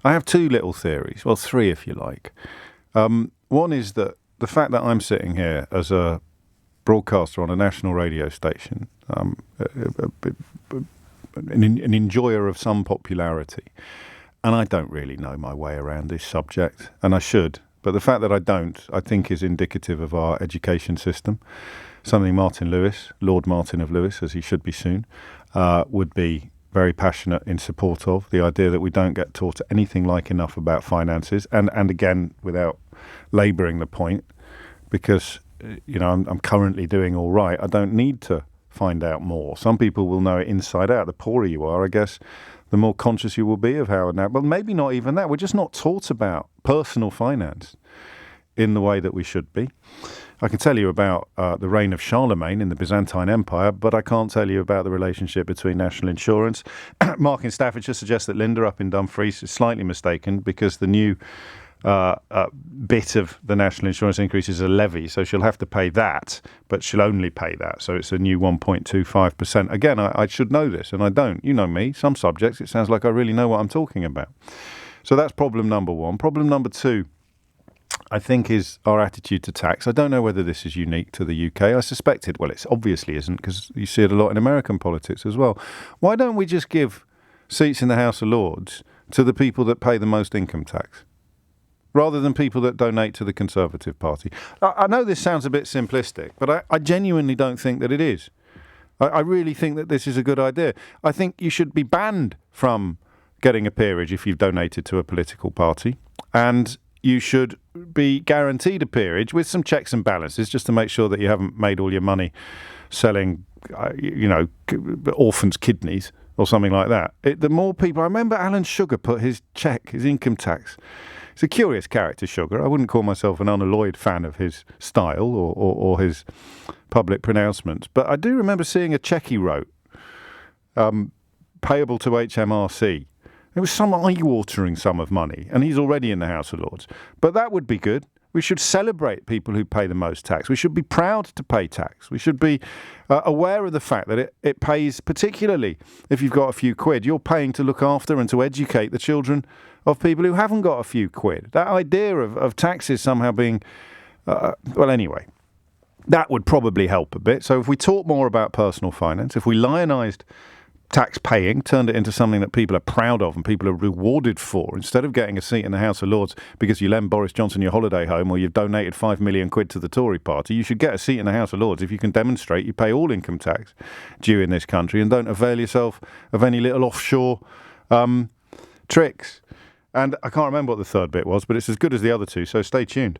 I have two little theories. Well, three if you like. One is that the fact that I'm sitting here as a broadcaster on a national radio station, an enjoyer of some popularity, and I don't really know my way around this subject, and I should. But the fact that I don't, I think, is indicative of our education system. Something Martin Lewis, Lord Martin of Lewis, as he should be soon, would be very passionate in support of. The idea that we don't get taught anything like enough about finances. And again, without labouring the point, because I'm currently doing all right, I don't need to find out more. Some people will know it inside out. The poorer you are, I guess, the more conscious you will be of how now. But maybe not even that. We're just not taught about personal finance in the way that we should be. I can tell you about the reign of Charlemagne in the Byzantine Empire, but I can't tell you about the relationship between national insurance. Mark in Staffordshire suggests that Linda up in Dumfries is slightly mistaken because the new bit of the national insurance increase is a levy, so she'll have to pay that, but she'll only pay that. So it's a new 1.25%. Again, I should know this, and I don't. You know me. Some subjects, it sounds like I really know what I'm talking about. So that's problem number one. Problem number two, I think, is our attitude to tax. I don't know whether this is unique to the UK. I suspect it. Well, it obviously isn't, because you see it a lot in American politics as well. Why don't we just give seats in the House of Lords to the people that pay the most income tax, rather than people that donate to the Conservative Party? I know this sounds a bit simplistic, but I genuinely don't think that it is. I really think that this is a good idea. I think you should be banned from getting a peerage if you've donated to a political party, and you should be guaranteed a peerage with some checks and balances, just to make sure that you haven't made all your money selling, orphans' kidneys or something like that. The more people... I remember Alan Sugar put his income tax... He's a curious character, Sugar. I wouldn't call myself an unalloyed fan of his style or his public pronouncements. But I do remember seeing a cheque he wrote, payable to HMRC. It was some eye-watering sum of money, and he's already in the House of Lords. But that would be good. We should celebrate people who pay the most tax. We should be proud to pay tax. We should be aware of the fact that it pays, particularly if you've got a few quid. You're paying to look after and to educate the children of people who haven't got a few quid. That idea of taxes somehow being... anyway, that would probably help a bit. So if we talk more about personal finance, if we lionised tax paying, turned it into something that people are proud of and people are rewarded for, instead of getting a seat in the House of Lords because you lend Boris Johnson your holiday home or you've donated 5 million quid to the Tory party, you should get a seat in the House of Lords if you can demonstrate you pay all income tax due in this country and don't avail yourself of any little offshore tricks. And I can't remember what the third bit was, but it's as good as the other two, so stay tuned.